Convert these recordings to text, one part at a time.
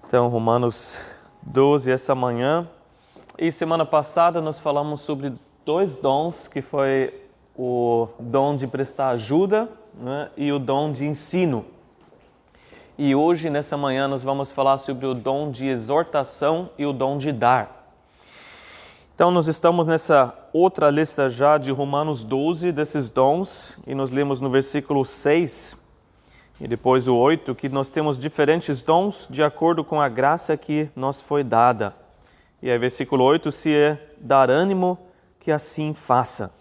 Então, Romanos 12 essa manhã. E semana passada nós falamos sobre dois dons, que foi o dom de prestar ajuda, né, e o dom de ensino. E hoje, nessa manhã, nós vamos falar sobre o dom de exortação e o dom de dar. Então, nós estamos nessa outra lista já de Romanos 12, desses dons, e nós lemos no versículo 6 e depois o 8, que nós temos diferentes dons de acordo com a graça que nos foi dada. E aí, versículo 8, se é dar ânimo, que assim faça.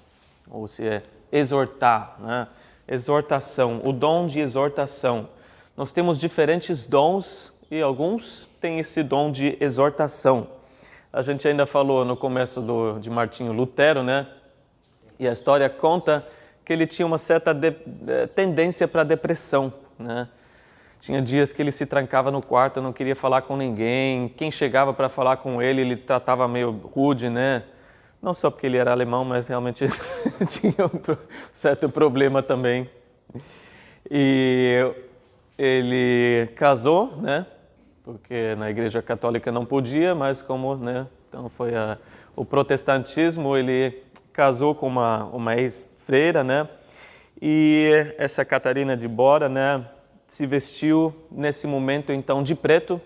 Ou se é exortar, né? Exortação, o dom de exortação. Nós temos diferentes dons e alguns têm esse dom de exortação. A gente ainda falou no começo de Martinho Lutero, né? E a história conta que ele tinha uma certa tendência para depressão, né? Tinha dias que ele se trancava no quarto, não queria falar com ninguém. Quem chegava para falar com ele, ele tratava meio rude, né? Não só porque ele era alemão, mas realmente tinha um certo problema também. E ele casou, né? Porque na Igreja Católica não podia, mas como, né? Então foi o protestantismo, ele casou com uma ex-freira, né? E essa Catarina de Bora, né? Se vestiu nesse momento então de preto,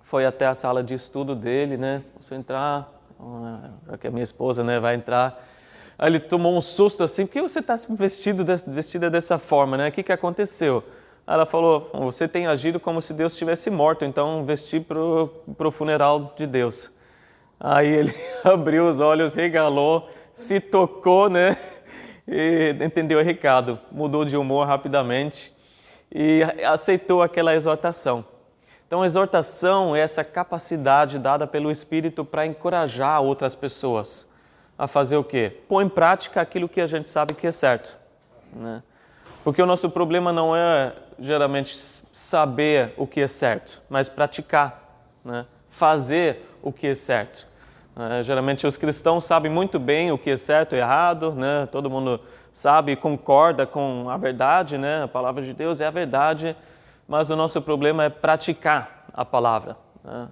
foi até a sala de estudo dele, né? Posso entrar? Já que a minha esposa, né, vai entrar. Aí ele tomou um susto assim, por que você está vestida dessa forma, né? O que aconteceu? Aí ela falou, você tem agido como se Deus estivesse morto, então vesti pro funeral de Deus. Aí ele abriu os olhos, regalou, se tocou, né? E entendeu o recado, mudou de humor rapidamente e aceitou aquela exortação. Então, a exortação é essa capacidade dada pelo Espírito para encorajar outras pessoas a fazer o quê? Pôr em prática aquilo que a gente sabe que é certo, né? Porque o nosso problema não é geralmente saber o que é certo, mas praticar, né? Fazer o que é certo. Geralmente os cristãos sabem muito bem o que é certo e errado, né? Todo mundo sabe e concorda com a verdade, né? A palavra de Deus é a verdade, mas o nosso problema é praticar a palavra, né?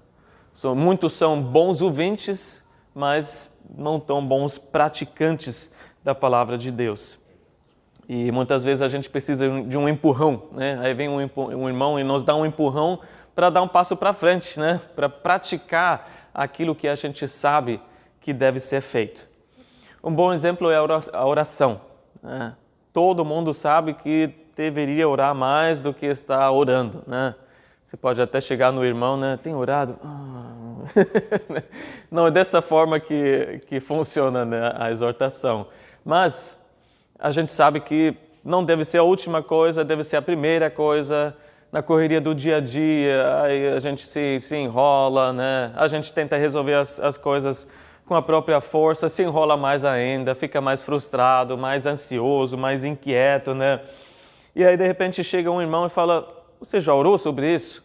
Muitos são bons ouvintes, mas não tão bons praticantes da palavra de Deus. E muitas vezes a gente precisa de um empurrão, né? Aí vem um irmão e nos dá um empurrão para dar um passo para frente, né? Para praticar aquilo que a gente sabe que deve ser feito. Um bom exemplo é a oração, né? Todo mundo sabe que deveria orar mais do que está orando, né? Você pode até chegar no irmão, né? Tem orado? Não é dessa forma que funciona, né, a exortação. Mas a gente sabe que não deve ser a última coisa, deve ser a primeira coisa. Na correria do dia a dia, aí a gente se enrola, né? A gente tenta resolver as coisas com a própria força, se enrola mais ainda, fica mais frustrado, mais ansioso, mais inquieto, né? E aí, de repente, chega um irmão e fala, você já orou sobre isso?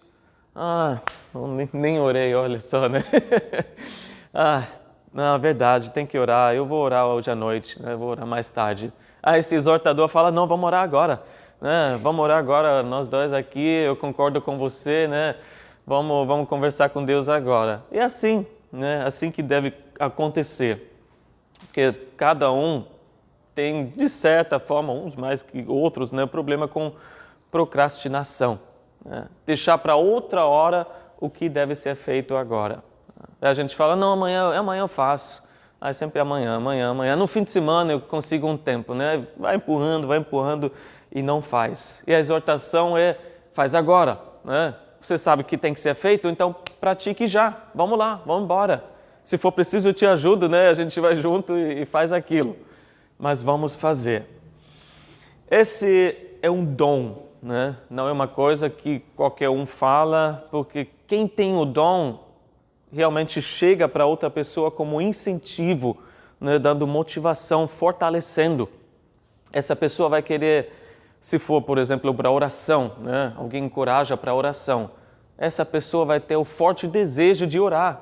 Nem orei, olha só, né? Não, verdade, tem que orar, eu vou orar hoje à noite, né? Vou orar mais tarde. Aí esse exortador fala, não, vamos orar agora. Né? Vamos orar agora, nós dois aqui, eu concordo com você, né? Vamos conversar com Deus agora. E assim, né? Assim que deve acontecer. Porque cada um tem, de certa forma, uns mais que outros, né? Problema com procrastinação, né? Deixar para outra hora o que deve ser feito agora. Aí a gente fala, não, amanhã eu faço. Aí sempre amanhã. No fim de semana eu consigo um tempo, né? Vai empurrando e não faz. E a exortação é, faz agora, né? Você sabe que tem que ser feito, então pratique já. Vamos lá, vamos embora. Se for preciso eu te ajudo, né? A gente vai junto e faz aquilo. Mas vamos fazer. Esse é um dom, né? Não é uma coisa que qualquer um fala, porque quem tem o dom realmente chega para outra pessoa como incentivo, né? Dando motivação, fortalecendo. Essa pessoa vai querer, se for, por exemplo, para oração, né? Alguém encoraja para oração, essa pessoa vai ter o forte desejo de orar.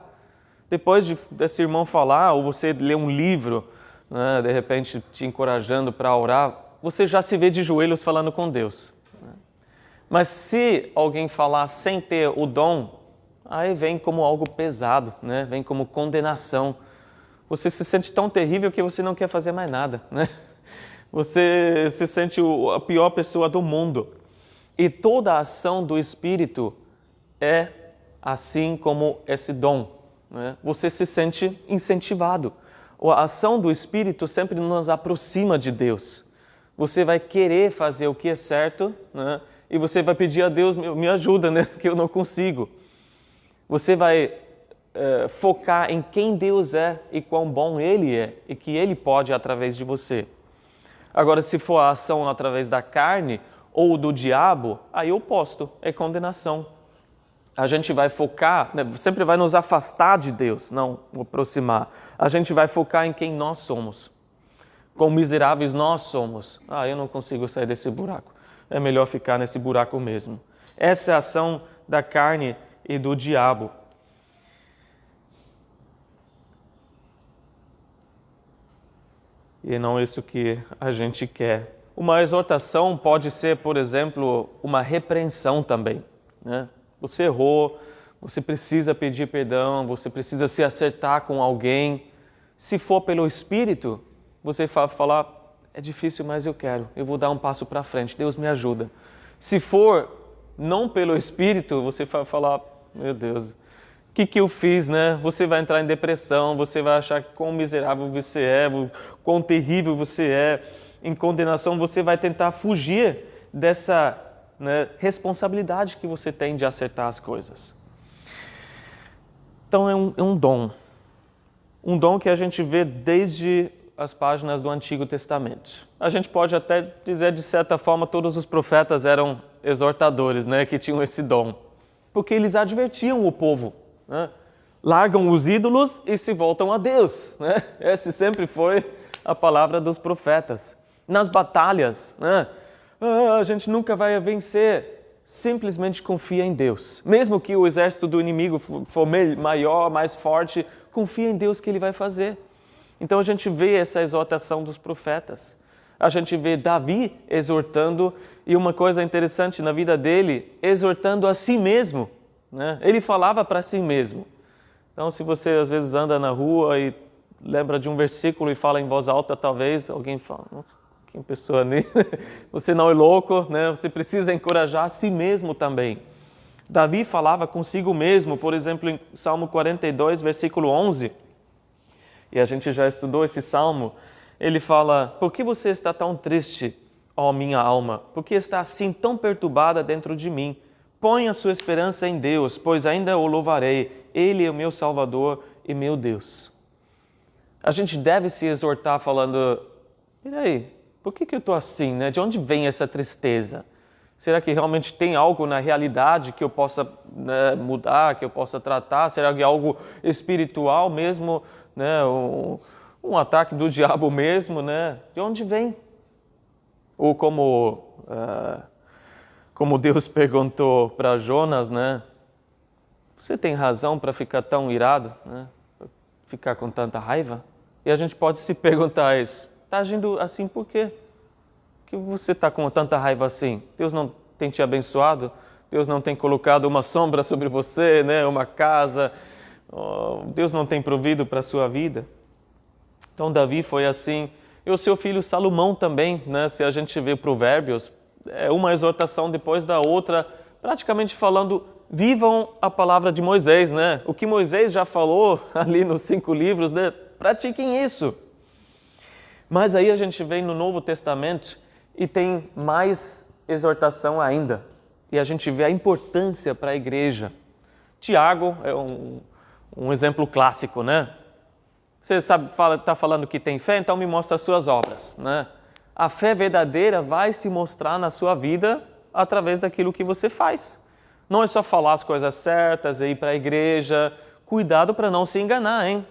Depois desse irmão falar, ou você ler um livro, né? De repente te encorajando para orar, você já se vê de joelhos falando com Deus. Mas se alguém falar sem ter o dom, aí vem como algo pesado, né? Vem como condenação. Você se sente tão terrível que você não quer fazer mais nada, né? Você se sente a pior pessoa do mundo. E toda a ação do Espírito é assim como esse dom, né? Você se sente incentivado. A ação do Espírito sempre nos aproxima de Deus. Você vai querer fazer o que é certo, né? E você vai pedir a Deus, me ajuda, né? Que eu não consigo. Você vai focar em quem Deus é e quão bom Ele é e que Ele pode através de você. Agora, se for a ação através da carne ou do diabo, aí é o oposto, é condenação. A gente vai focar, né, sempre vai nos afastar de Deus, não aproximar. A gente vai focar em quem nós somos. Quão miseráveis nós somos. Eu não consigo sair desse buraco. É melhor ficar nesse buraco mesmo. Essa é a ação da carne e do diabo. E não isso que a gente quer. Uma exortação pode ser, por exemplo, uma repreensão também, né? Você errou, você precisa pedir perdão, você precisa se acertar com alguém. Se for pelo Espírito, você falar, é difícil, mas eu vou dar um passo para frente, Deus me ajuda. Se for não pelo Espírito, você vai falar, meu Deus, o que eu fiz, né? Você vai entrar em depressão, você vai achar que quão miserável você é, quão terrível você é. Em condenação, você vai tentar fugir dessa, né, responsabilidade que você tem de acertar as coisas. Então é um dom. Um dom que a gente vê desde as páginas do Antigo Testamento. A gente pode até dizer, de certa forma, todos os profetas eram exortadores, né, que tinham esse dom. Porque eles advertiam o povo, né? Largam os ídolos e se voltam a Deus, né? Essa sempre foi a palavra dos profetas. Nas batalhas, né? A gente nunca vai vencer. Simplesmente confia em Deus. Mesmo que o exército do inimigo for maior, mais forte, confia em Deus que Ele vai fazer. Então a gente vê essa exortação dos profetas. A gente vê Davi exortando, e uma coisa interessante na vida dele, exortando a si mesmo, né? Ele falava para si mesmo. Então se você às vezes anda na rua e lembra de um versículo e fala em voz alta, talvez alguém fala, que pessoa ali, você não é louco, né? Você precisa encorajar a si mesmo também. Davi falava consigo mesmo, por exemplo, em Salmo 42, versículo 11, e a gente já estudou esse salmo, ele fala, por que você está tão triste, ó minha alma? Por que está assim tão perturbada dentro de mim? Põe a sua esperança em Deus, pois ainda o louvarei. Ele é o meu Salvador e meu Deus. A gente deve se exortar falando, peraí, por que eu estou assim, né? De onde vem essa tristeza? Será que realmente tem algo na realidade que eu possa, né, mudar, que eu possa tratar? Será que é algo espiritual mesmo, né? Um ataque do diabo mesmo, né? De onde vem? Ou como Deus perguntou para Jonas, né? Você tem razão para ficar tão irado, né? Ficar com tanta raiva? E a gente pode se perguntar isso. Está agindo assim por quê? Que você está com tanta raiva assim? Deus não tem te abençoado? Deus não tem colocado uma sombra sobre você, né? Uma casa? Deus não tem provido para a sua vida? Então Davi foi assim. E o seu filho Salomão também, né? Se a gente vê Provérbios, é uma exortação depois da outra, praticamente falando, vivam a palavra de Moisés, né? O que Moisés já falou ali nos 5 livros, né? Pratiquem isso. Mas aí a gente vem no Novo Testamento e tem mais exortação ainda. E a gente vê a importância para a igreja. Tiago é um exemplo clássico, né? Você está falando que tem fé, então me mostra as suas obras, né? A fé verdadeira vai se mostrar na sua vida através daquilo que você faz. Não é só falar as coisas certas, ir para a igreja. Cuidado para não se enganar, hein?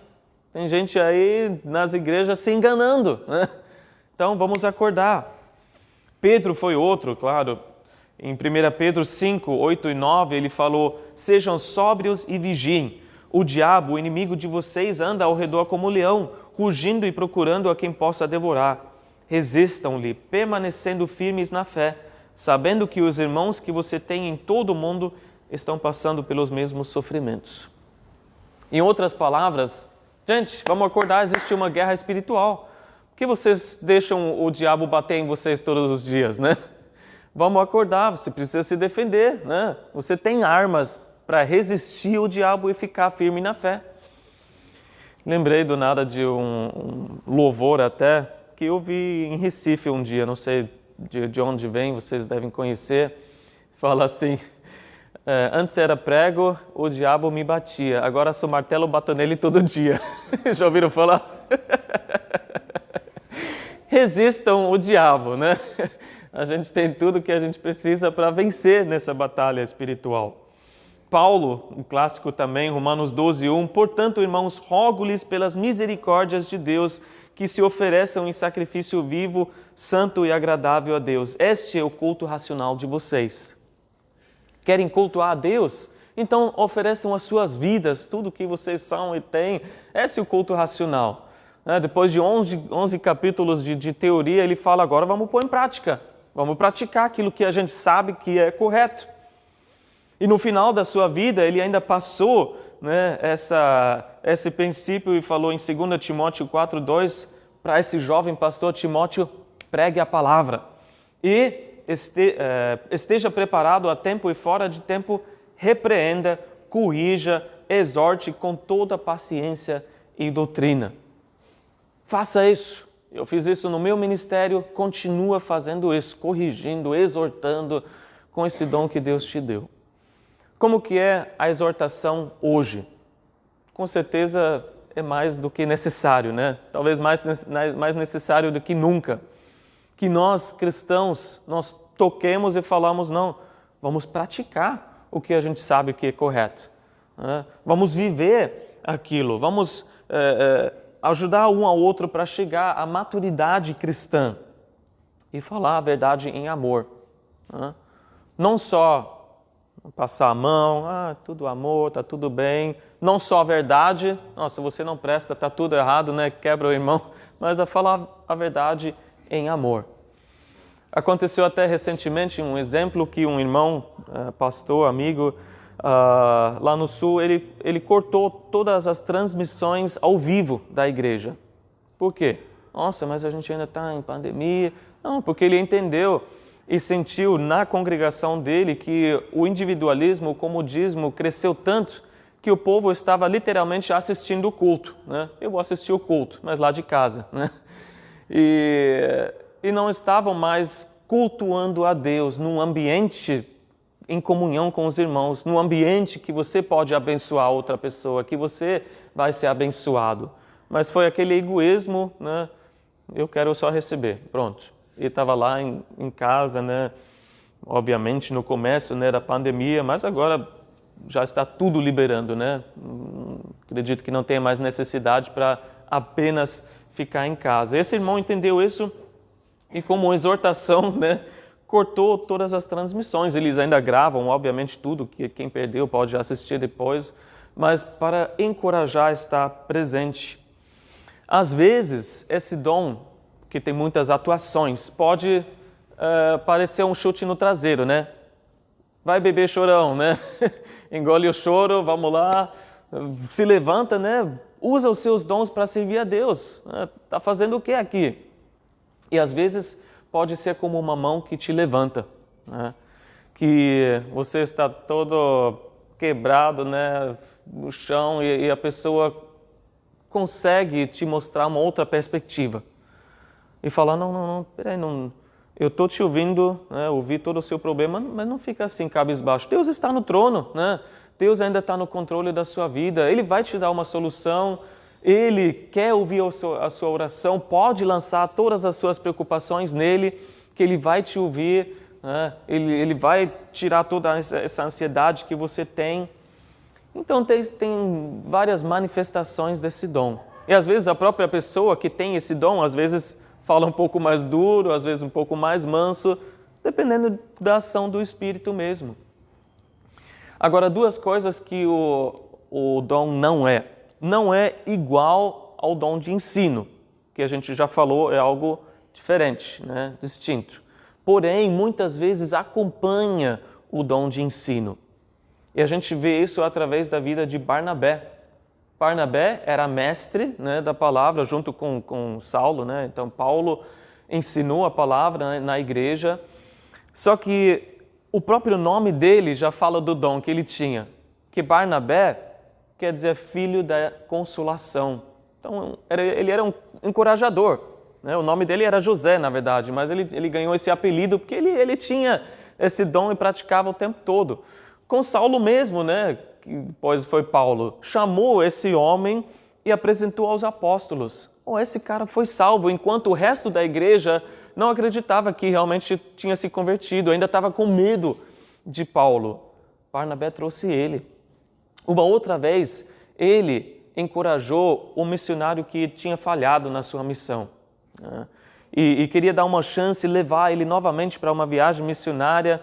Tem gente aí nas igrejas se enganando, né? Então vamos acordar. Pedro foi outro, claro. Em 1 Pedro 5, 8 e 9, ele falou, sejam sóbrios e vigiem. O diabo, o inimigo de vocês, anda ao redor como leão, rugindo e procurando a quem possa devorar. Resistam-lhe, permanecendo firmes na fé, sabendo que os irmãos que você tem em todo o mundo estão passando pelos mesmos sofrimentos. Em outras palavras, gente, vamos acordar, existe uma guerra espiritual. Por que vocês deixam o diabo bater em vocês todos os dias, né? Vamos acordar, você precisa se defender, né? Você tem armas para resistir ao diabo e ficar firme na fé. Lembrei do nada de um louvor até, que eu vi em Recife um dia, não sei de onde vem, vocês devem conhecer. Fala assim, antes era prego, o diabo me batia, agora sou martelo, bato nele todo dia. Já ouviram falar? Resistam o diabo, né? A gente tem tudo que a gente precisa para vencer nessa batalha espiritual. Paulo, um clássico também, Romanos 12:1, portanto, irmãos, rogo-lhes pelas misericórdias de Deus que se ofereçam em sacrifício vivo, santo e agradável a Deus. Este é o culto racional de vocês. Querem cultuar a Deus? Então ofereçam as suas vidas, tudo o que vocês são e têm. Esse é o culto racional. Depois de 11 capítulos de teoria, ele fala agora vamos pôr em prática. Vamos praticar aquilo que a gente sabe que é correto. E no final da sua vida, ele ainda passou, né, esse princípio e falou em 2 Timóteo 4:2 para esse jovem pastor Timóteo, pregue a palavra. E esteja preparado a tempo e fora de tempo, repreenda, corrija, exorte com toda paciência e doutrina. Faça isso. Eu fiz isso no meu ministério, continua fazendo isso, corrigindo, exortando com esse dom que Deus te deu. Como que é a exortação hoje? Com certeza é mais do que necessário, né? Talvez mais necessário do que nunca. Que nós, cristãos, nós toquemos e falamos, não, vamos praticar o que a gente sabe que é correto. Né? Vamos viver aquilo, vamos ajudar um ao outro para chegar à maturidade cristã e falar a verdade em amor. Né? Não só passar a mão, tudo amor, tá tudo bem. Não só a verdade, se você não presta, tá tudo errado, né? Quebra o irmão. Mas a falar a verdade em amor. Aconteceu até recentemente um exemplo que um irmão, pastor, amigo, lá no sul, ele cortou todas as transmissões ao vivo da igreja. Por quê? Nossa, mas a gente ainda está em pandemia. Não, porque ele entendeu e sentiu na congregação dele que o individualismo, o comodismo cresceu tanto que o povo estava literalmente assistindo o culto. Né? Eu vou assistir o culto, mas lá de casa. Né? E não estavam mais cultuando a Deus num ambiente em comunhão com os irmãos, num ambiente que você pode abençoar outra pessoa, que você vai ser abençoado. Mas foi aquele egoísmo, né? Eu quero só receber, pronto. E estava lá em casa, né? Obviamente no começo, né, da pandemia, mas agora já está tudo liberando, né? Acredito que não tenha mais necessidade para apenas ficar em casa. Esse irmão entendeu isso e como exortação, né, cortou todas as transmissões. Eles ainda gravam, obviamente, tudo, que quem perdeu pode assistir depois, mas para encorajar a estar presente. Às vezes, esse dom, que tem muitas atuações, pode parecer um chute no traseiro, né? Vai beber chorão, né? Engole o choro, vamos lá, se levanta, né? Usa os seus dons para servir a Deus. Está fazendo o que aqui? E às vezes pode ser como uma mão que te levanta, né? Que você está todo quebrado, né, no chão e a pessoa consegue te mostrar uma outra perspectiva. E falar, não, peraí, não, eu estou te ouvindo, né, ouvi todo o seu problema, mas não fica assim cabisbaixo. Deus está no trono, né? Deus ainda está no controle da sua vida, Ele vai te dar uma solução, Ele quer ouvir a sua oração, pode lançar todas as suas preocupações nele, que Ele vai te ouvir, né? Ele vai tirar toda essa ansiedade que você tem. Então tem várias manifestações desse dom. E às vezes a própria pessoa que tem esse dom, às vezes fala um pouco mais duro, às vezes um pouco mais manso, dependendo da ação do Espírito mesmo. Agora, duas coisas que o dom não é. Não é igual ao dom de ensino, que a gente já falou, é algo diferente, né? Distinto. Porém, muitas vezes acompanha o dom de ensino. E a gente vê isso através da vida de Barnabé. Barnabé era mestre, né, da palavra junto com Saulo, né? Então Paulo ensinou a palavra, né, na igreja. Só que o próprio nome dele já fala do dom que ele tinha, que Barnabé quer dizer filho da consolação. Então ele era um encorajador, né? O nome dele era José, na verdade, mas ele ganhou esse apelido porque ele tinha esse dom e praticava o tempo todo. Com Saulo mesmo, né, que depois foi Paulo, chamou esse homem e apresentou aos apóstolos. Esse cara foi salvo, enquanto o resto da igreja não acreditava que realmente tinha se convertido, ainda estava com medo de Paulo. Barnabé trouxe ele. Uma outra vez, ele encorajou o missionário que tinha falhado na sua missão, né? E queria dar uma chance e levar ele novamente para uma viagem missionária.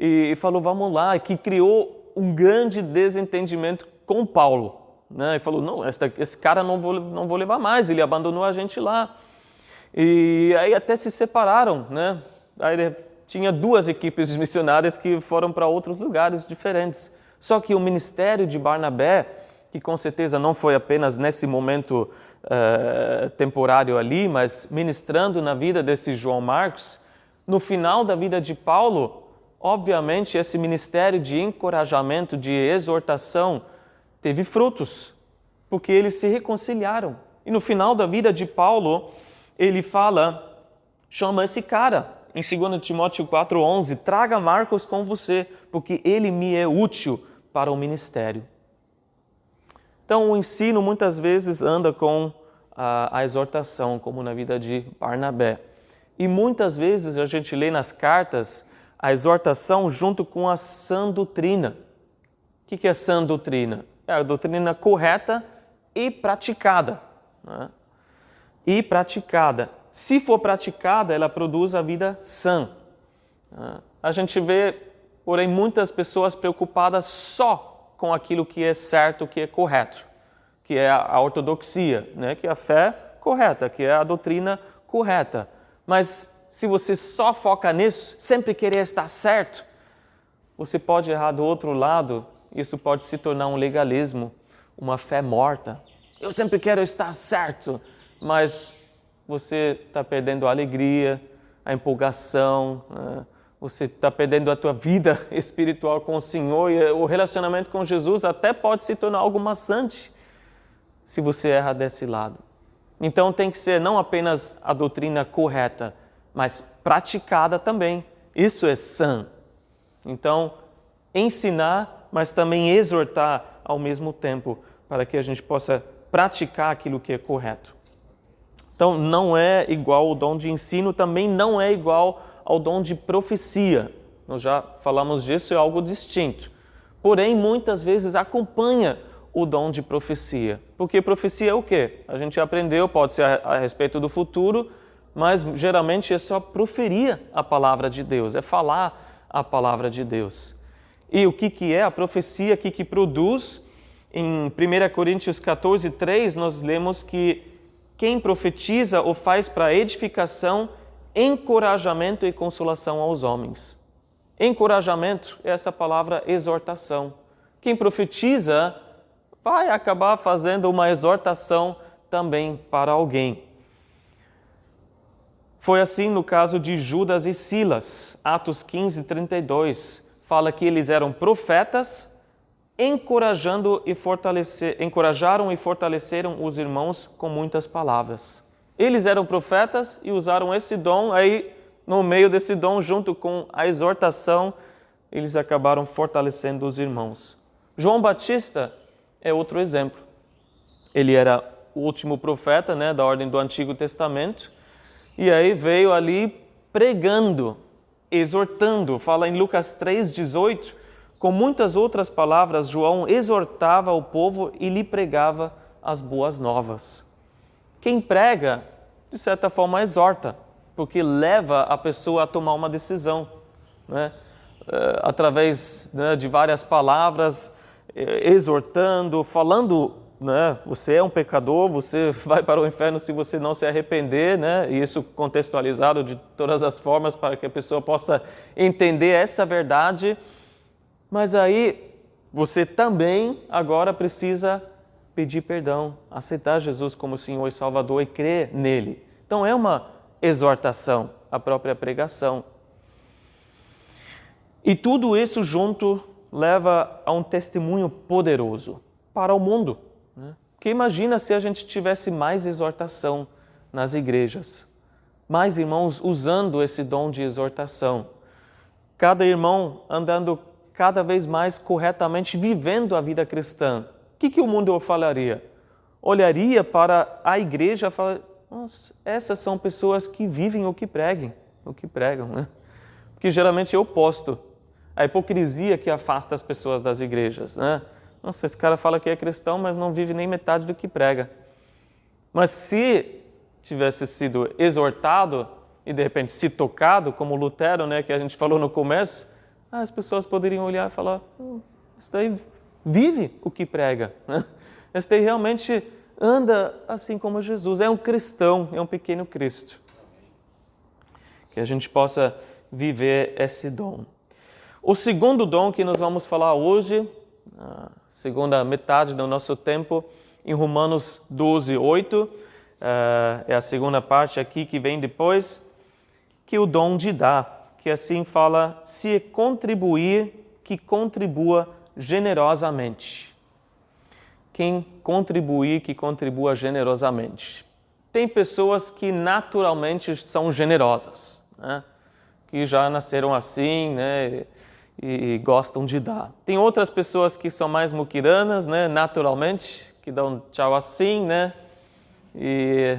E falou, vamos lá, que criou um grande desentendimento com Paulo, né? E falou, não, esse cara não vou levar mais, ele abandonou a gente lá. E aí até se separaram, né? Aí tinha duas equipes missionárias que foram para outros lugares diferentes. Só que o ministério de Barnabé, que com certeza não foi apenas nesse momento temporário ali, mas ministrando na vida desse João Marcos, no final da vida de Paulo, obviamente esse ministério de encorajamento, de exortação, teve frutos, porque eles se reconciliaram. E no final da vida de Paulo, ele chama esse cara, em 2 Timóteo 4,11, traga Marcos com você, porque ele me é útil para o ministério. Então, o ensino muitas vezes anda com a exortação, como na vida de Barnabé. E muitas vezes a gente lê nas cartas a exortação junto com a sã doutrina. O que é sã doutrina? É a doutrina correta e praticada, né? E praticada. Se for praticada, ela produz a vida sã. A gente vê, porém, muitas pessoas preocupadas só com aquilo que é certo, que é correto, que é a ortodoxia, né? Que é a fé correta, que é a doutrina correta. Mas se você só foca nisso, sempre querer estar certo, você pode errar do outro lado. Isso pode se tornar um legalismo, uma fé morta. Eu sempre quero estar certo, mas você está perdendo a alegria, a empolgação, né? Você está perdendo a tua vida espiritual com o Senhor, e o relacionamento com Jesus até pode se tornar algo maçante se você erra desse lado. Então tem que ser não apenas a doutrina correta, mas praticada também. Isso é sã. Então, ensinar, mas também exortar ao mesmo tempo, para que a gente possa praticar aquilo que é correto. Então, não é igual o dom de ensino, também não é igual ao dom de profecia. Nós já falamos disso, é algo distinto. Porém, muitas vezes acompanha o dom de profecia. Porque profecia é o quê? A gente aprendeu, pode ser a respeito do futuro, mas geralmente é só proferir a palavra de Deus, é falar a palavra de Deus. E o que é a profecia, o que produz? Em 1 Coríntios 14:3, nós lemos que quem profetiza o faz para edificação, encorajamento e consolação aos homens. Encorajamento é essa palavra exortação. Quem profetiza vai acabar fazendo uma exortação também para alguém. Foi assim no caso de Judas e Silas. Atos 15:32 fala que eles eram profetas, encorajaram e fortaleceram os irmãos com muitas palavras. Eles eram profetas e usaram esse dom, aí no meio desse dom, junto com a exortação, eles acabaram fortalecendo os irmãos. João Batista é outro exemplo. Ele era o último profeta, né, da ordem do Antigo Testamento, e aí veio ali pregando, exortando. Fala em Lucas 3:18, com muitas outras palavras, João exortava o povo e lhe pregava as boas novas. Quem prega, de certa forma, exorta, porque leva a pessoa a tomar uma decisão, né? Através, né, de várias palavras, exortando, falando, né, você é um pecador, você vai para o inferno se você não se arrepender, né? E isso contextualizado de todas as formas para que a pessoa possa entender essa verdade. Mas aí você também agora precisa pedir perdão, aceitar Jesus como Senhor e Salvador e crer nele. Então é uma exortação, a própria pregação. E tudo isso junto leva a um testemunho poderoso para o mundo, né? Porque imagina se a gente tivesse mais exortação nas igrejas, mais irmãos usando esse dom de exortação, cada irmão andando cada vez mais corretamente, vivendo a vida cristã. O que o mundo falaria? Olharia para a igreja e falaria: nossa, essas são pessoas que vivem o que pregam, né? Porque geralmente é o oposto. A hipocrisia que afasta as pessoas das igrejas, né? Nossa, esse cara fala que é cristão, mas não vive nem metade do que prega. Mas se tivesse sido exortado e de repente se tocado, como Lutero, né, que a gente falou no começo, as pessoas poderiam olhar e falar: esse daí vive o que prega, né? Esse daí realmente anda assim como Jesus, é um cristão, é um pequeno Cristo. Que a gente possa viver esse dom. O segundo dom que nós vamos falar hoje, a segunda metade do nosso tempo, em Romanos 12, 8, é a segunda parte aqui que vem depois, que é o dom de dar, que assim fala: se contribuir, que contribua generosamente. Quem contribuir, que contribua generosamente. Tem pessoas que naturalmente são generosas, né? Que já nasceram assim, né? E gostam de dar. Tem outras pessoas que são mais muquiranas, né? Naturalmente, que dão tchau assim, né? E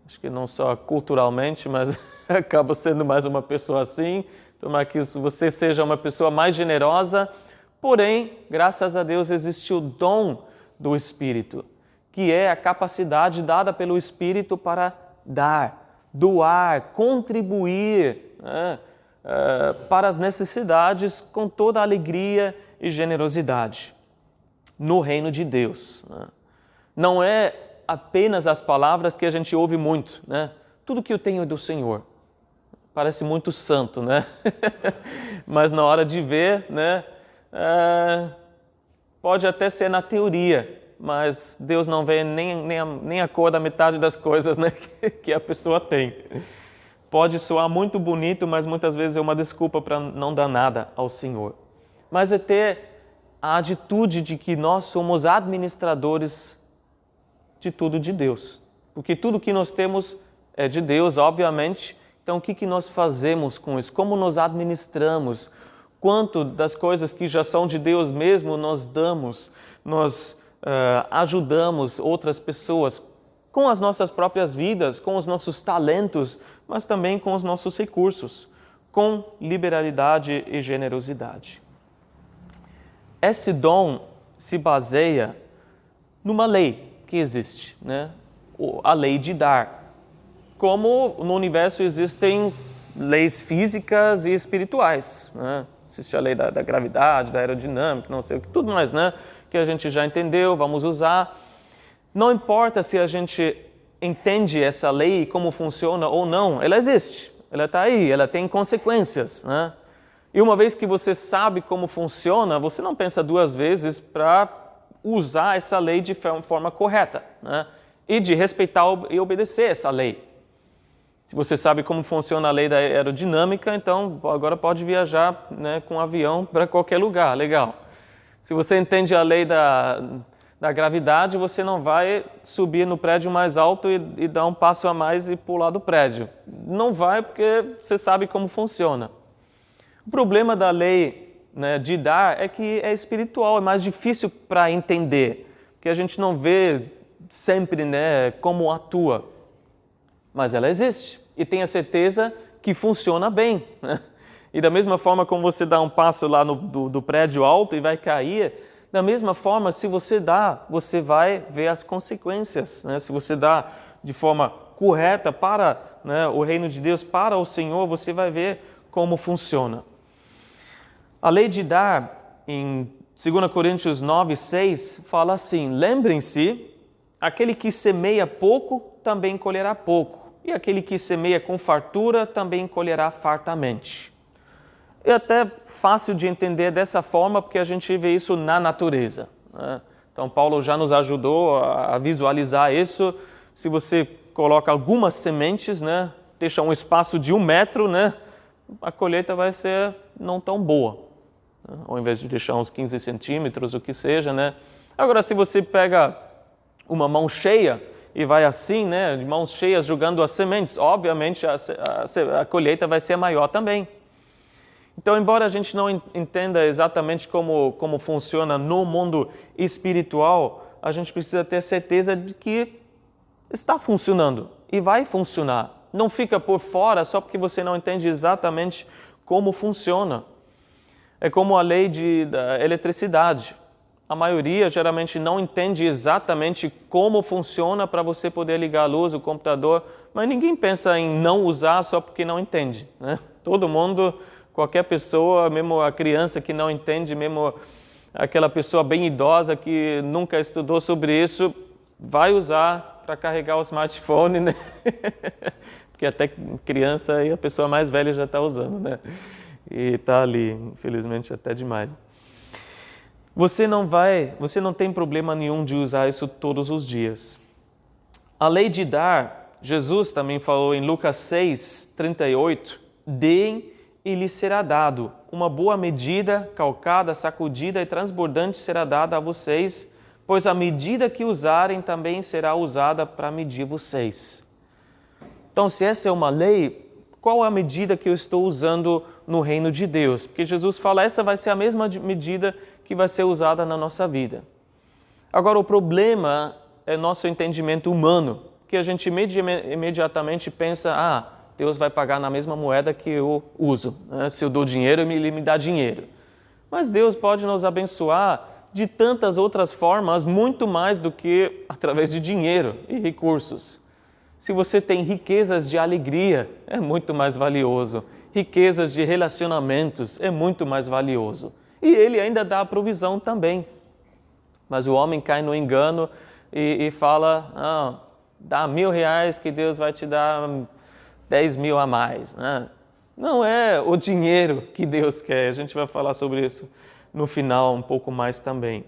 acho que não só culturalmente, mas acaba sendo mais uma pessoa assim. Tomara que você seja uma pessoa mais generosa. Porém, graças a Deus, existe o dom do Espírito, que é a capacidade dada pelo Espírito para dar, doar, contribuir, né? Para as necessidades com toda a alegria e generosidade no reino de Deus, né? Não é apenas as palavras que a gente ouve muito, né? Tudo que eu tenho é do Senhor. Parece muito santo, né? Mas na hora de ver, né? Pode até ser na teoria, mas Deus não vê nem a cor da metade das coisas, né? que a pessoa tem. Pode soar muito bonito, mas muitas vezes é uma desculpa para não dar nada ao Senhor. Mas é ter a atitude de que nós somos administradores de tudo de Deus. Porque tudo que nós temos é de Deus, obviamente. Então, o que nós fazemos com isso? Como nós administramos? Quanto das coisas que já são de Deus mesmo nós damos? Nós ajudamos outras pessoas com as nossas próprias vidas, com os nossos talentos, mas também com os nossos recursos, com liberalidade e generosidade. Esse dom se baseia numa lei que existe, né? A lei de dar. Como no universo existem leis físicas e espirituais, né? Existe a lei da gravidade, da aerodinâmica, não sei o que, tudo mais, né? Que a gente já entendeu, vamos usar. Não importa se a gente entende essa lei, como funciona ou não, ela existe, ela está aí, ela tem consequências, né? E uma vez que você sabe como funciona, você não pensa duas vezes para usar essa lei de forma correta, né? E de respeitar e obedecer essa lei. Se você sabe como funciona a lei da aerodinâmica, então agora pode viajar, né, com um avião para qualquer lugar, legal. Se você entende a lei da gravidade, você não vai subir no prédio mais alto e dar um passo a mais e pular do prédio. Não vai, porque você sabe como funciona. O problema da lei, né, de dar é que é espiritual, é mais difícil para entender, porque a gente não vê sempre, né, como atua. Mas ela existe e tenha certeza que funciona bem, né? E da mesma forma como você dá um passo lá do prédio alto e vai cair, da mesma forma, se você dá, você vai ver as consequências, né? Se você dá de forma correta para, né, o reino de Deus, para o Senhor, você vai ver como funciona. A lei de dar, em 2 Coríntios 9, 6, fala assim: lembrem-se, aquele que semeia pouco também colherá pouco, e aquele que semeia com fartura também colherá fartamente. é até fácil de entender dessa forma, porque a gente vê isso na natureza, né? Então, Paulo já nos ajudou a visualizar isso. Se você coloca algumas sementes, né, deixa um espaço de 1 metro, né, a colheita vai ser não tão boa, né? Ao invés de deixar uns 15 centímetros, o que seja, né? Agora, se você pega uma mão cheia e vai assim, né, de mãos cheias jogando as sementes, obviamente a colheita vai ser maior também. Então, embora a gente não entenda exatamente como funciona no mundo espiritual, a gente precisa ter certeza de que está funcionando e vai funcionar. Não fica por fora só porque você não entende exatamente como funciona. É como a lei da eletricidade. A maioria geralmente não entende exatamente como funciona para você poder ligar a luz, o computador, mas ninguém pensa em não usar só porque não entende, né? Todo mundo, qualquer pessoa, mesmo a criança que não entende, mesmo aquela pessoa bem idosa que nunca estudou sobre isso, vai usar para carregar o smartphone, né? Porque até criança e a pessoa mais velha já está usando, né? E está ali, infelizmente, até demais. Você não tem problema nenhum de usar isso todos os dias. A lei de dar, Jesus também falou em Lucas 6, 38, deem e lhes será dado. Uma boa medida, calcada, sacudida e transbordante será dada a vocês, pois a medida que usarem também será usada para medir vocês. Então, se essa é uma lei, qual é a medida que eu estou usando no reino de Deus? Porque Jesus fala, essa vai ser a mesma medida que vai ser usada na nossa vida. Agora, o problema é nosso entendimento humano, que a gente imediatamente pensa, Deus vai pagar na mesma moeda que eu uso, né? Se eu dou dinheiro, ele me dá dinheiro. Mas Deus pode nos abençoar de tantas outras formas, muito mais do que através de dinheiro e recursos. Se você tem riquezas de alegria, é muito mais valioso. Riquezas de relacionamentos, é muito mais valioso. E Ele ainda dá a provisão também. Mas o homem cai no engano e fala, dá R$1.000 que Deus vai te dar 10.000 a mais, né? Não é o dinheiro que Deus quer. A gente vai falar sobre isso no final um pouco mais também.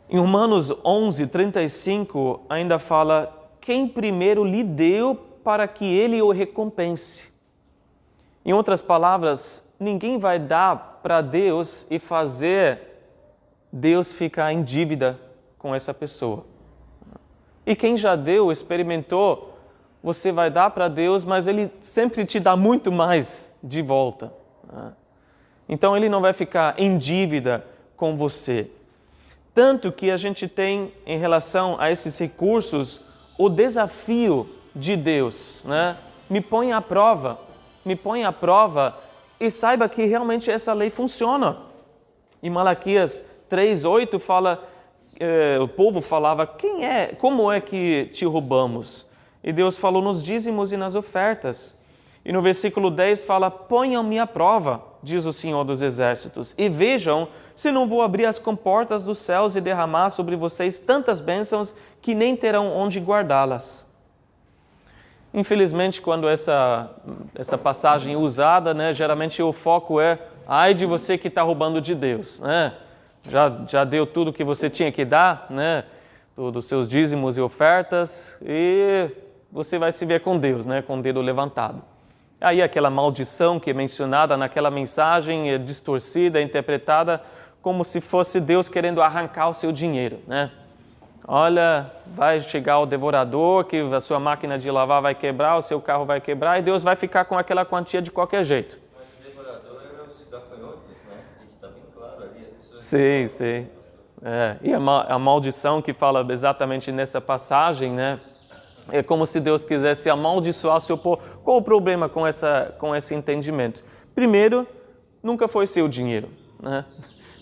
Em Romanos 11, 35, ainda fala, quem primeiro lhe deu para que ele o recompense. Em outras palavras, ninguém vai dar para Deus e fazer Deus ficar em dívida com essa pessoa. E quem já deu, experimentou, você vai dar para Deus, mas Ele sempre te dá muito mais de volta. Então Ele não vai ficar em dívida com você. Tanto que a gente tem, em relação a esses recursos, o desafio de Deus, né? Me põe à prova e saiba que realmente essa lei funciona. Em Malaquias 3:8 fala, o povo falava, como é que te roubamos? E Deus falou nos dízimos e nas ofertas. E no versículo 10 fala, ponham-me à prova, diz o Senhor dos Exércitos, e vejam se não vou abrir as comportas dos céus e derramar sobre vocês tantas bênçãos que nem terão onde guardá-las. Infelizmente, quando essa passagem é usada, né, geralmente o foco é, ai de você que está roubando de Deus, né? Já deu tudo que você tinha que dar, né? Dos seus dízimos e ofertas, e você vai se ver com Deus, né? Com o dedo levantado. Aí aquela maldição que é mencionada naquela mensagem é distorcida, é interpretada como se fosse Deus querendo arrancar o seu dinheiro, né? Olha, vai chegar o devorador, que a sua máquina de lavar vai quebrar, o seu carro vai quebrar, e Deus vai ficar com aquela quantia de qualquer jeito. Mas o devorador era os gafanhotos, né? Isso está bem claro ali, as pessoas... Sim. E a maldição que fala exatamente nessa passagem, né? É como se Deus quisesse amaldiçoar o seu povo. Qual o problema com esse entendimento? Primeiro, nunca foi seu dinheiro, né?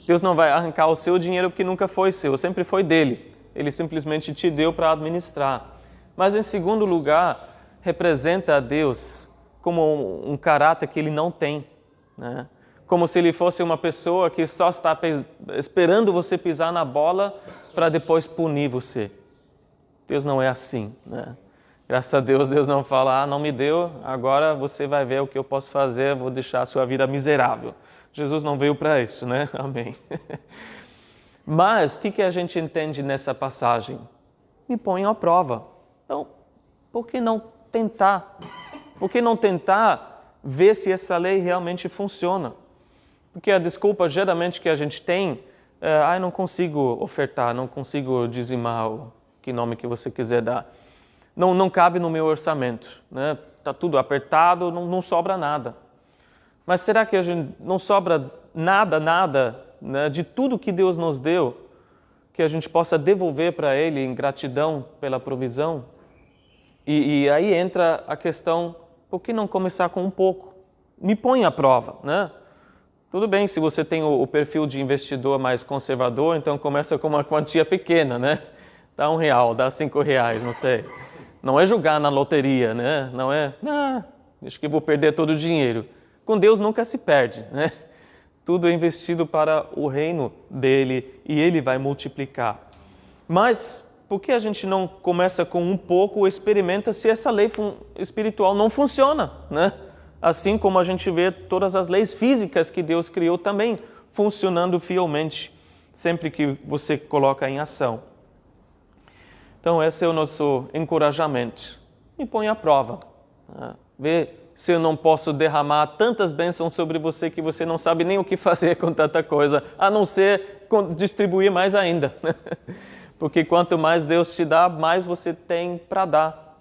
Deus não vai arrancar o seu dinheiro porque nunca foi seu, sempre foi dele. Ele simplesmente te deu para administrar. Mas, em segundo lugar, representa a Deus como um caráter que ele não tem, né? Como se ele fosse uma pessoa que só está esperando você pisar na bola para depois punir você. Deus não é assim, né? Graças a Deus, Deus não fala, não me deu, agora você vai ver o que eu posso fazer, vou deixar a sua vida miserável. Jesus não veio para isso, né? Amém. Mas, o que a gente entende nessa passagem? Me põe à prova. Então, por que não tentar? Por que não tentar ver se essa lei realmente funciona? Porque a desculpa geralmente que a gente tem é, eu não consigo ofertar, não consigo dizimar, o que nome que você quiser dar. Não cabe no meu orçamento, né? Tá tudo apertado, não sobra nada. Mas será que a gente não sobra nada, né, de tudo que Deus nos deu, que a gente possa devolver para Ele em gratidão pela provisão? E aí entra a questão, por que não começar com um pouco? Me põe à prova, né? Tudo bem, se você tem o perfil de investidor mais conservador, então começa com uma quantia pequena, né? Dá R$1, dá R$5, não sei. Não é jogar na loteria, né? Não é, acho que vou perder todo o dinheiro. Com Deus nunca se perde, né? Tudo é investido para o reino dele e ele vai multiplicar. Mas por que a gente não começa com um pouco ou experimenta se essa lei espiritual não funciona, né? Assim como a gente vê todas as leis físicas que Deus criou também funcionando fielmente, sempre que você coloca em ação. Então esse é o nosso encorajamento. Me põe à prova. Vê se eu não posso derramar tantas bênçãos sobre você que você não sabe nem o que fazer com tanta coisa, a não ser distribuir mais ainda. Porque quanto mais Deus te dá, mais você tem para dar.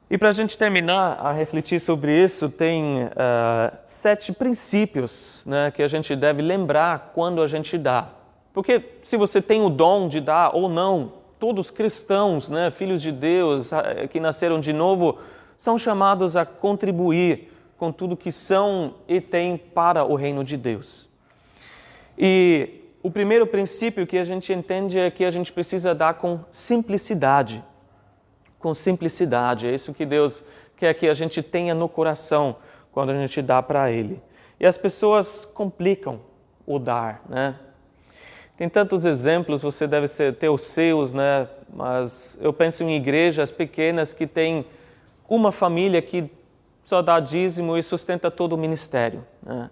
E para a gente terminar a refletir sobre isso, tem 7 princípios, né, que a gente deve lembrar quando a gente dá. Porque se você tem o dom de dar ou não, todos cristãos, né, filhos de Deus, que nasceram de novo, são chamados a contribuir com tudo que são e têm para o reino de Deus. E o primeiro princípio que a gente entende é que a gente precisa dar com simplicidade. Com simplicidade, é isso que Deus quer que a gente tenha no coração quando a gente dá para Ele. E as pessoas complicam o dar, né? Tem tantos exemplos, você deve ter os seus, né? Mas eu penso em igrejas pequenas que têm uma família que só dá dízimo e sustenta todo o ministério, né?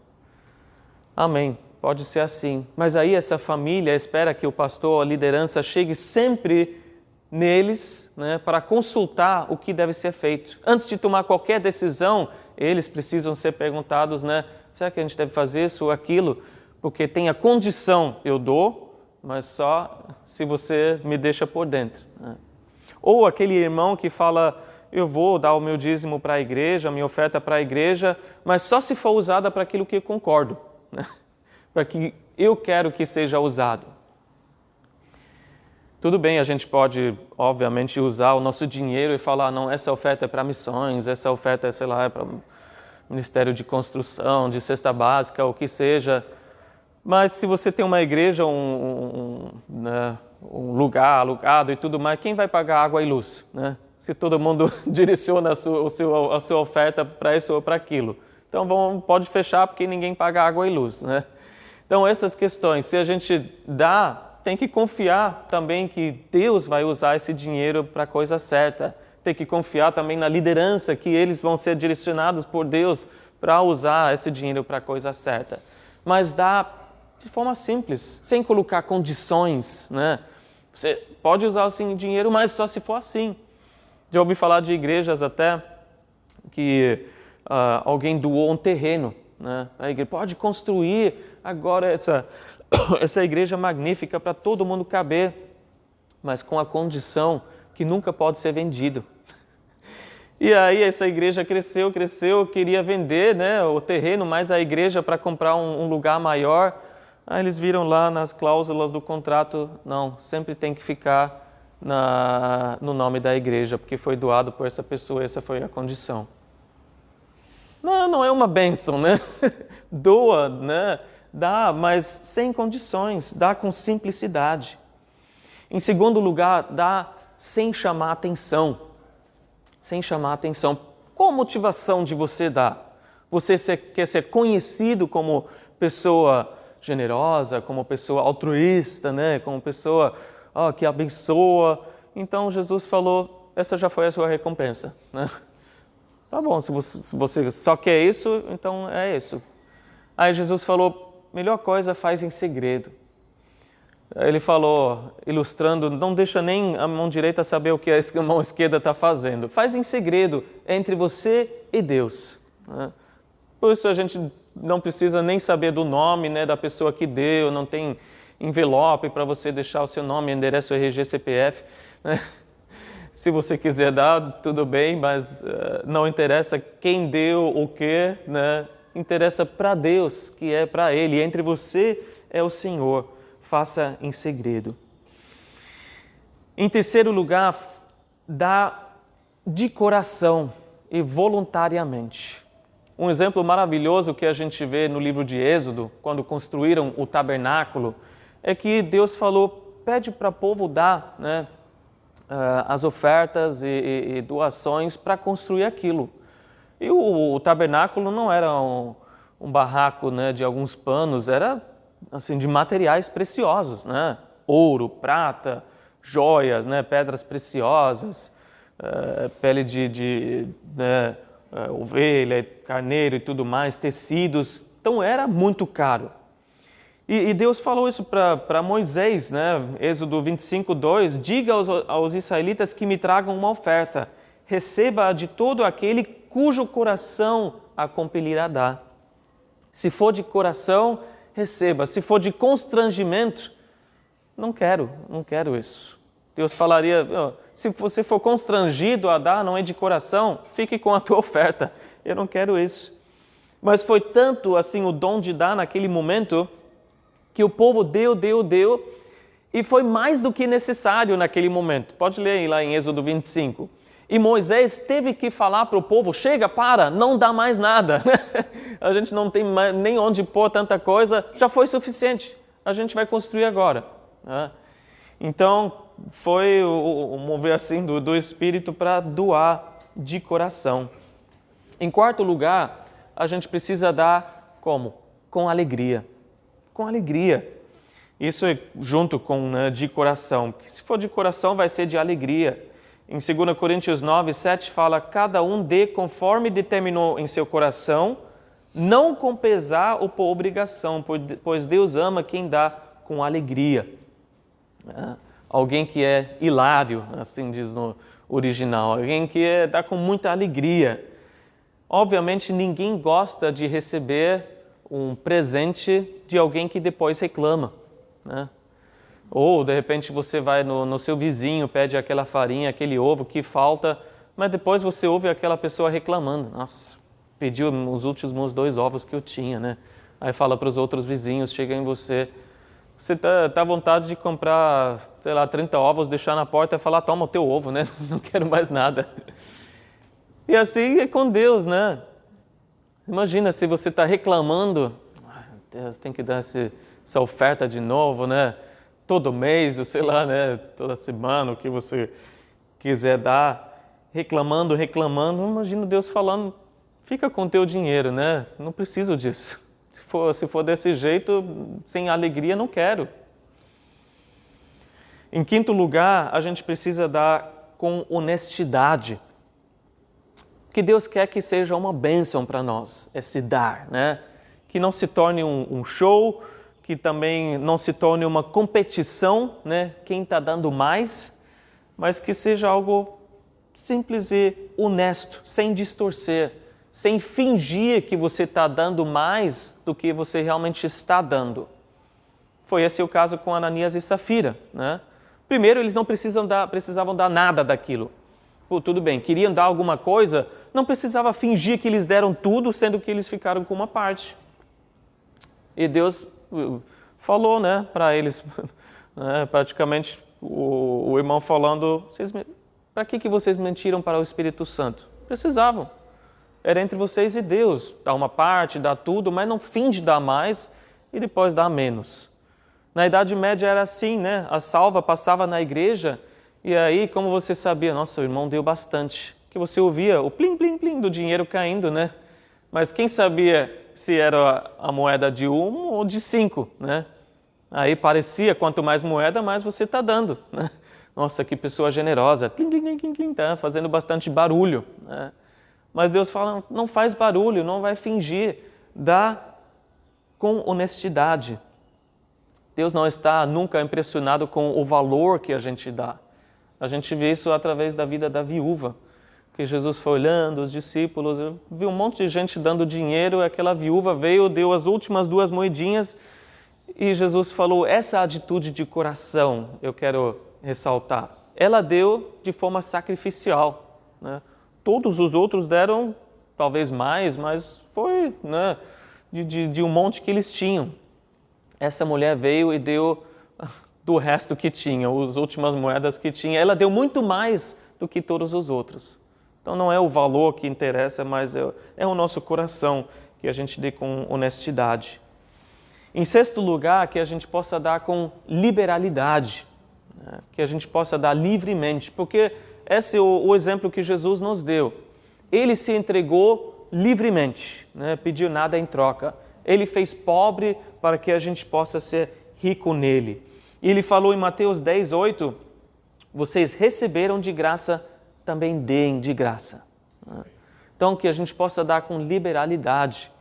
Amém, pode ser assim. Mas aí essa família espera que o pastor, a liderança, chegue sempre neles, né, para consultar o que deve ser feito. Antes de tomar qualquer decisão, eles precisam ser perguntados, né, será que a gente deve fazer isso ou aquilo? Porque tem a condição, eu dou, mas só se você me deixa por dentro, né? Ou aquele irmão que fala, eu vou dar o meu dízimo para a igreja, a minha oferta para a igreja, mas só se for usada para aquilo que eu concordo, né? Para que eu quero que seja usado. Tudo bem, a gente pode, obviamente, usar o nosso dinheiro e falar, não, essa oferta é para missões, essa oferta é, sei lá, é para o Ministério de Construção, de cesta básica, o que seja. Mas se você tem uma igreja, né, um lugar alugado e tudo mais, quem vai pagar água e luz, né? Se todo mundo direciona a sua oferta para isso ou para aquilo. Então pode fechar porque ninguém paga água e luz, né? Então essas questões, se a gente dá, tem que confiar também que Deus vai usar esse dinheiro para a coisa certa. Tem que confiar também na liderança, que eles vão ser direcionados por Deus para usar esse dinheiro para a coisa certa. Mas dá de forma simples, sem colocar condições, né? Você pode usar assim dinheiro, mas só se for assim. Já ouvi falar de igrejas até que alguém doou um terreno, né? A igreja pode construir agora essa igreja magnífica para todo mundo caber, mas com a condição que nunca pode ser vendido. E aí essa igreja cresceu, queria vender, né, o terreno, mais a igreja para comprar um lugar maior. Aí eles viram lá nas cláusulas do contrato, não, sempre tem que ficar no nome da igreja, porque foi doado por essa pessoa, essa foi a condição. Não é uma bênção, né? Doa, né? Dá, mas sem condições, dá com simplicidade. Em segundo lugar, dá sem chamar atenção. Sem chamar atenção. Qual a motivação de você dar? Você quer ser conhecido como pessoa generosa, como pessoa altruísta, né? Como pessoa que abençoa. Então Jesus falou, essa já foi a sua recompensa, né? Tá bom, se você só quer isso, então é isso. Aí Jesus falou, melhor coisa faz em segredo. Ele falou, ilustrando, não deixa nem a mão direita saber o que a mão esquerda está fazendo. Faz em segredo entre você e Deus, né? Por isso a gente não precisa nem saber do nome, né, da pessoa que deu, não tem envelope para você deixar o seu nome, endereço, RG, CPF, né? Se você quiser dar, tudo bem, mas não interessa quem deu o quê, né? Interessa para Deus, que é para Ele. E entre você é o Senhor. Faça em segredo. Em terceiro lugar, dá de coração e voluntariamente. Um exemplo maravilhoso que a gente vê no livro de Êxodo, quando construíram o tabernáculo, é que Deus falou, pede para o povo dar, né, as ofertas e doações para construir aquilo. E o tabernáculo não era um barraco, né, de alguns panos, era assim, de materiais preciosos, né? Ouro, prata, joias, né, pedras preciosas, pele de ovelha, carneiro e tudo mais, tecidos. Então era muito caro. E Deus falou isso para Moisés, né? Êxodo 25:2, diga aos israelitas que me tragam uma oferta, receba de todo aquele cujo coração a compelirá a dar. Se for de coração, receba. Se for de constrangimento, não quero isso. Deus falaria, se você for constrangido a dar, não é de coração, fique com a tua oferta. Eu não quero isso. Mas foi tanto assim o dom de dar naquele momento, que o povo deu, e foi mais do que necessário naquele momento. Pode ler aí lá em Êxodo 25. E Moisés teve que falar para o povo, chega, para, não dá mais nada. A gente não tem nem onde pôr tanta coisa, já foi suficiente. A gente vai construir agora. Então, foi o mover assim do Espírito para doar de coração. Em quarto lugar, a gente precisa dar como? Com alegria. Com alegria. Isso é junto com de coração. Porque se for de coração, vai ser de alegria. Em 2 Coríntios 9:7 fala, cada um dê conforme determinou em seu coração, não com pesar ou por obrigação, pois Deus ama quem dá com alegria. Alguém que é hilário, assim diz no original, alguém que dá com muita alegria. Obviamente ninguém gosta de receber um presente de alguém que depois reclama, né? Ou, de repente, você vai no seu vizinho, pede aquela farinha, aquele ovo que falta, mas depois você ouve aquela pessoa reclamando. Nossa, pediu os últimos 2 ovos que eu tinha, né? Aí fala para os outros vizinhos, chega em você. Você tá à vontade de comprar, 30 ovos, deixar na porta e falar, toma o teu ovo, né? Não quero mais nada. E assim é com Deus, né? Imagina se você está reclamando, Deus tem que dar essa oferta de novo, né? Todo mês, ou sei lá, né? Toda semana, o que você quiser dar, reclamando. Imagina Deus falando, fica com o teu dinheiro, né? Não preciso disso. Se for desse jeito, sem alegria, não quero. Em quinto lugar, a gente precisa dar com honestidade. Que Deus quer que seja uma bênção para nós, esse dar, né? Que não se torne um show, que também não se torne uma competição, né? Quem está dando mais, mas que seja algo simples e honesto, sem distorcer, sem fingir que você está dando mais do que você realmente está dando. Foi esse o caso com Ananias e Safira, né? Primeiro, eles não precisavam dar nada daquilo. Tudo bem, queriam dar alguma coisa, não precisava fingir que eles deram tudo, sendo que eles ficaram com uma parte. E Deus falou, né, para eles, né, praticamente o irmão falando, para que vocês mentiram para o Espírito Santo? Precisavam. Era entre vocês e Deus, dá uma parte, dá tudo, mas não finge dar mais e depois dá menos. Na Idade Média era assim, né? A salva passava na igreja e aí, como você sabia, nossa, o irmão deu bastante, que você ouvia o plim, plim, plim do dinheiro caindo, né? Mas quem sabia se era a moeda de 1 ou de 5, né? Aí parecia, quanto mais moeda, mais você está dando, né? Nossa, que pessoa generosa, tá fazendo bastante barulho, né? Mas Deus fala, não faz barulho, não vai fingir, dá com honestidade. Deus não está nunca impressionado com o valor que a gente dá. A gente vê isso através da vida da viúva, que Jesus foi olhando, os discípulos, viu um monte de gente dando dinheiro, aquela viúva veio, deu as últimas 2 moedinhas e Jesus falou, essa atitude de coração eu quero ressaltar. Ela deu de forma sacrificial, né? Todos os outros deram talvez mais, mas foi, né, de um monte que eles tinham. Essa mulher veio e deu do resto que tinha, as últimas moedas que tinha. Ela deu muito mais do que todos os outros. Então não é o valor que interessa, mas é o nosso coração que a gente dê com honestidade. Em sexto lugar, que a gente possa dar com liberalidade, né? Que a gente possa dar livremente, porque esse é o exemplo que Jesus nos deu. Ele se entregou livremente, né? Pediu nada em troca. Ele fez pobre para que a gente possa ser rico nele. E ele falou em Mateus 10:8, vocês receberam de graça, também deem de graça. Então, que a gente possa dar com liberalidade.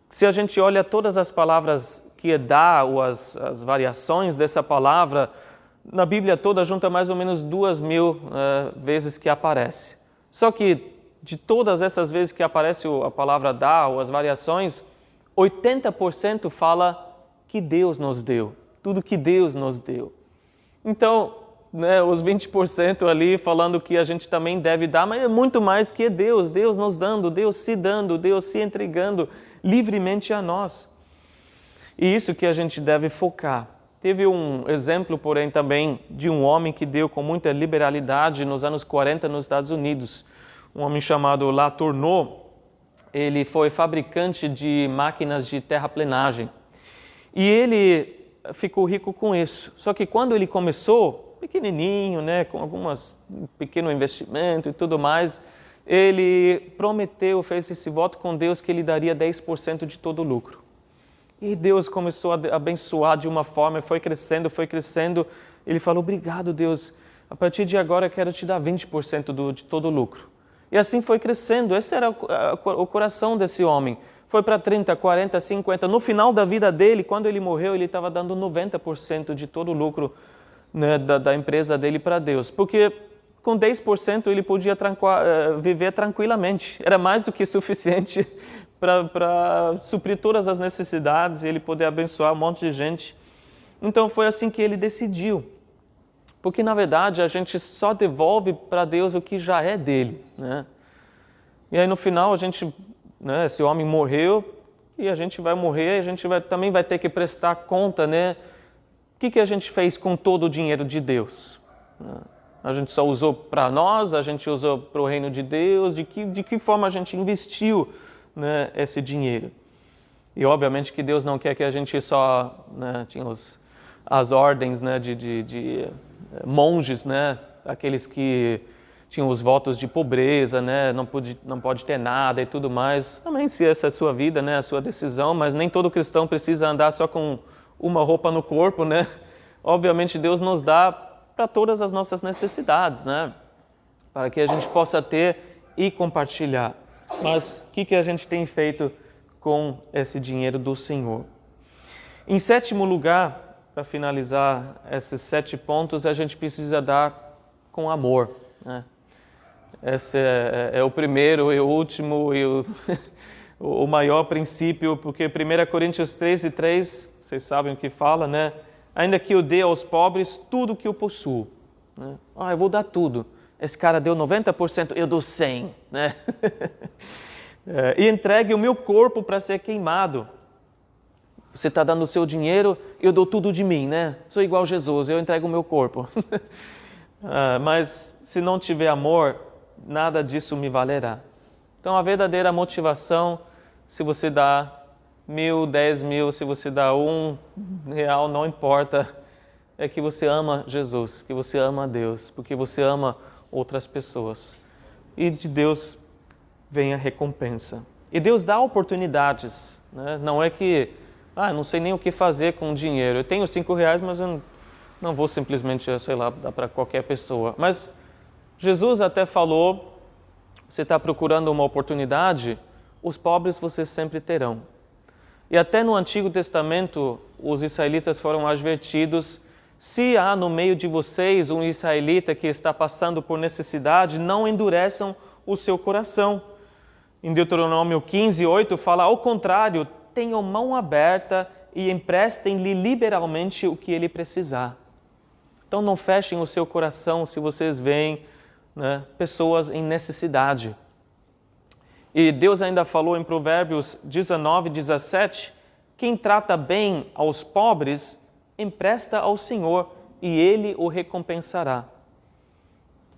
Se a gente olha todas as palavras que dá, ou as variações dessa palavra, na Bíblia toda junta mais ou menos 2.000 vezes que aparece. Só que de todas essas vezes que aparece a palavra dá, ou as variações, 80% fala que Deus nos deu, tudo que Deus nos deu. Então, né, os 20% ali falando que a gente também deve dar, mas é muito mais que Deus, Deus nos dando, Deus se entregando livremente a nós. E isso que a gente deve focar. Teve um exemplo, porém, também de um homem que deu com muita liberalidade nos anos 40 nos Estados Unidos. Um homem chamado Latourneau, ele foi fabricante de máquinas de terraplenagem. E ele ficou rico com isso. Só que quando ele começou, pequenininho, né, com pequeno investimento e tudo mais, ele prometeu, fez esse voto com Deus que ele daria 10% de todo o lucro. E Deus começou a abençoar de uma forma, foi crescendo. Ele falou, obrigado Deus, a partir de agora eu quero te dar 20% de todo o lucro. E assim foi crescendo, esse era o coração desse homem. Foi para 30, 40, 50. No final da vida dele, quando ele morreu, ele estava dando 90% de todo o lucro, né, da empresa dele para Deus. Porque com 10% ele podia viver tranquilamente. Era mais do que suficiente para suprir todas as necessidades e ele poder abençoar um monte de gente. Então foi assim que ele decidiu. Porque na verdade a gente só devolve para Deus o que já é dele, né? E aí no final a gente, né, esse homem morreu e a gente vai morrer, a gente também vai ter que prestar conta, né? O que a gente fez com todo o dinheiro de Deus? A gente só usou para nós, a gente usou para o reino de Deus, de que forma a gente investiu, né, esse dinheiro? E obviamente que Deus não quer que a gente só, né, tinha as ordens, né, de monges, né, aqueles que tinham os votos de pobreza, né, não pode ter nada e tudo mais. Também se essa é a sua vida, né, a sua decisão, mas nem todo cristão precisa andar só com uma roupa no corpo, né? Obviamente Deus nos dá para todas as nossas necessidades, né? Para que a gente possa ter e compartilhar. Mas o que a gente tem feito com esse dinheiro do Senhor? Em sétimo lugar, para finalizar esses 7 pontos, a gente precisa dar com amor, né? Esse é o primeiro e o último e o maior princípio, porque 1 Coríntios 13:3, vocês sabem o que fala, né? Ainda que eu dê aos pobres tudo que eu possuo, né? Eu vou dar tudo. Esse cara deu 90%, eu dou 100%, né? E entregue o meu corpo para ser queimado. Você está dando o seu dinheiro, eu dou tudo de mim, né? Sou igual a Jesus, eu entrego o meu corpo. Mas se não tiver amor, nada disso me valerá. Então a verdadeira motivação, se você dá 1.000, 10.000, se você dá R$1, não importa, é que você ama Jesus, que você ama a Deus, porque você ama outras pessoas. E de Deus vem a recompensa. E Deus dá oportunidades, né? Não é que, não sei nem o que fazer com o dinheiro. Eu tenho R$5, mas eu Não vou simplesmente, sei lá, dar para qualquer pessoa. Mas Jesus até falou, você está procurando uma oportunidade, os pobres vocês sempre terão. E até no Antigo Testamento, os israelitas foram advertidos, se há no meio de vocês um israelita que está passando por necessidade, não endureçam o seu coração. Em Deuteronômio 15:8 fala, ao contrário, tenham mão aberta e emprestem-lhe liberalmente o que ele precisar. Então não fechem o seu coração se vocês veem, né, pessoas em necessidade. E Deus ainda falou em Provérbios 19:17, quem trata bem aos pobres, empresta ao Senhor e Ele o recompensará.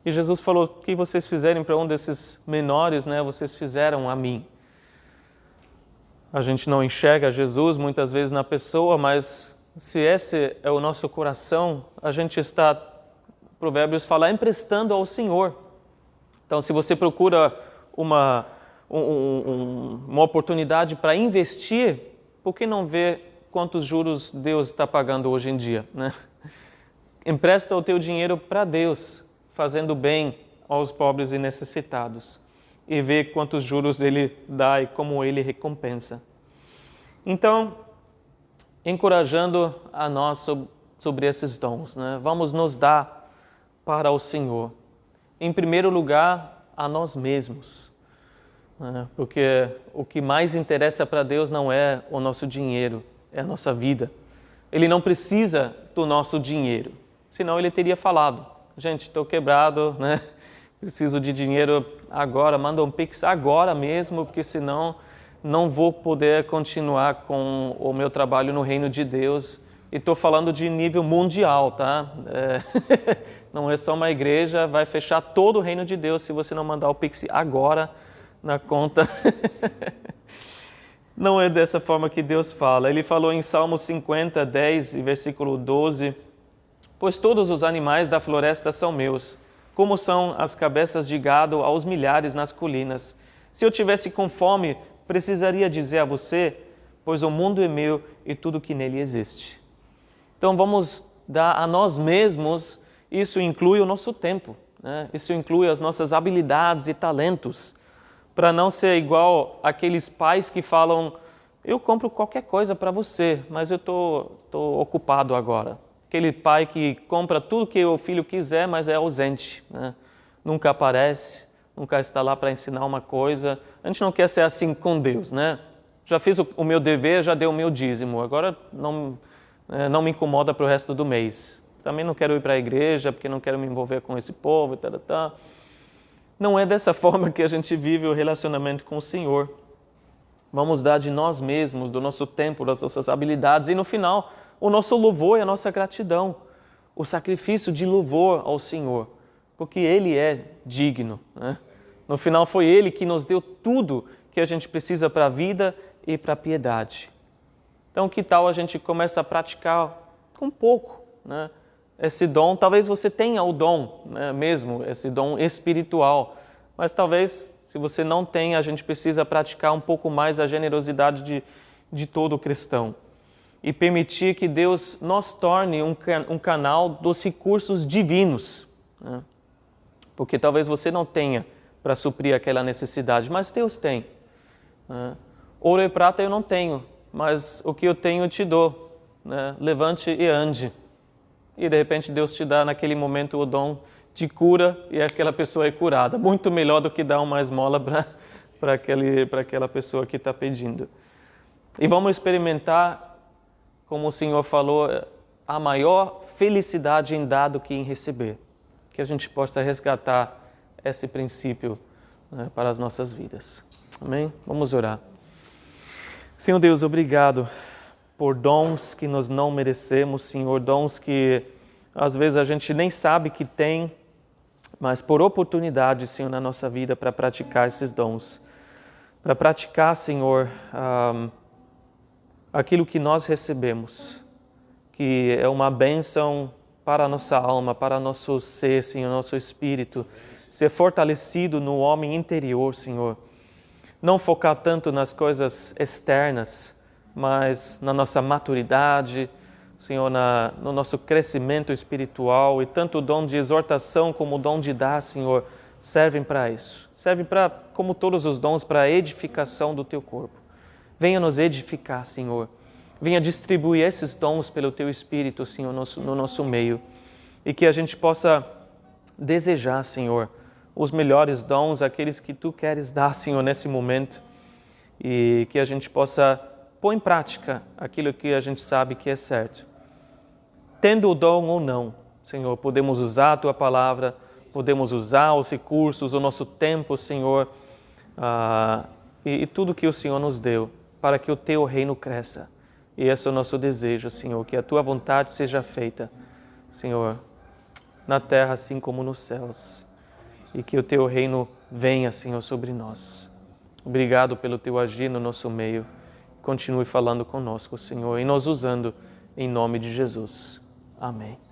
E Jesus falou, o que vocês fizerem para um desses menores, né, vocês fizeram a mim. A gente não enxerga Jesus muitas vezes na pessoa, mas se esse é o nosso coração, a gente está, Provérbios fala, emprestando ao Senhor. Então, se você procura uma oportunidade para investir, por que não ver quantos juros Deus está pagando hoje em dia, né? Empresta o teu dinheiro para Deus, fazendo bem aos pobres e necessitados, e vê quantos juros Ele dá e como Ele recompensa. Então, encorajando a nós sobre esses dons, né? Vamos nos dar para o Senhor. Em primeiro lugar, a nós mesmos, né? Porque o que mais interessa para Deus não é o nosso dinheiro, é a nossa vida. Ele não precisa do nosso dinheiro, senão Ele teria falado, gente, estou quebrado, né? Preciso de dinheiro agora, manda um Pix agora mesmo, porque senão não vou poder continuar com o meu trabalho no reino de Deus. E estou falando de nível mundial, tá? Não é só uma igreja, vai fechar todo o reino de Deus se você não mandar o Pix agora na conta. Não é dessa forma que Deus fala. Ele falou em Salmo 50, 10 e versículo 12, pois todos os animais da floresta são meus, como são as cabeças de gado aos milhares nas colinas. Se eu tivesse com fome, precisaria dizer a você, pois o mundo é meu e tudo que nele existe. Então vamos dar a nós mesmos, isso inclui o nosso tempo, né? Isso inclui as nossas habilidades e talentos, para não ser igual aqueles pais que falam, eu compro qualquer coisa para você, mas eu estou ocupado agora. Aquele pai que compra tudo que o filho quiser, mas é ausente, né? Nunca aparece, nunca está lá para ensinar uma coisa. A gente não quer ser assim com Deus, né? Já fiz o meu dever, já dei o meu dízimo, agora não me incomoda para o resto do mês. Também não quero ir para a igreja, porque não quero me envolver com esse povo, tal. Não é dessa forma que a gente vive o relacionamento com o Senhor. Vamos dar de nós mesmos, do nosso tempo, das nossas habilidades e no final, o nosso louvor e a nossa gratidão, o sacrifício de louvor ao Senhor, porque Ele é digno, né? No final foi Ele que nos deu tudo que a gente precisa para a vida e para a piedade. Então que tal a gente começa a praticar com pouco, né? Esse dom, talvez você tenha o dom, né, mesmo, esse dom espiritual, mas talvez se você não tem, a gente precisa praticar um pouco mais a generosidade de todo cristão e permitir que Deus nos torne um canal dos recursos divinos, né? Porque talvez você não tenha para suprir aquela necessidade, mas Deus tem, né? Ouro e prata eu não tenho, mas o que eu tenho eu te dou, né? Levante e ande. E de repente Deus te dá naquele momento o dom de cura e aquela pessoa é curada. Muito melhor do que dar uma esmola para aquela pessoa que está pedindo. E vamos experimentar, como o Senhor falou, a maior felicidade em dar do que em receber. Que a gente possa resgatar esse princípio, né, para as nossas vidas. Amém? Vamos orar. Senhor Deus, obrigado por dons que nós não merecemos, Senhor, dons que às vezes a gente nem sabe que tem, mas por oportunidade, Senhor, na nossa vida para praticar esses dons. Para praticar, Senhor, aquilo que nós recebemos, que é uma bênção para a nossa alma, para o nosso ser, Senhor, nosso espírito, ser fortalecido no homem interior, Senhor. Não focar tanto nas coisas externas, mas na nossa maturidade, Senhor, no nosso crescimento espiritual, e tanto o dom de exortação como o dom de dar, Senhor, servem para isso. Servem para, como todos os dons, para a edificação do Teu corpo. Venha nos edificar, Senhor. Venha distribuir esses dons pelo Teu Espírito, Senhor, no nosso meio. E que a gente possa desejar, Senhor, os melhores dons, aqueles que Tu queres dar, Senhor, nesse momento. E que a gente possa pôr em prática aquilo que a gente sabe que é certo. Tendo o dom ou não, Senhor, podemos usar a Tua palavra, podemos usar os recursos, o nosso tempo, Senhor, e tudo que o Senhor nos deu, para que o Teu reino cresça. E esse é o nosso desejo, Senhor, que a Tua vontade seja feita, Senhor, na terra assim como nos céus. E que o Teu reino venha, Senhor, sobre nós. Obrigado pelo Teu agir no nosso meio. Continue falando conosco, Senhor, e nos usando em nome de Jesus. Amém.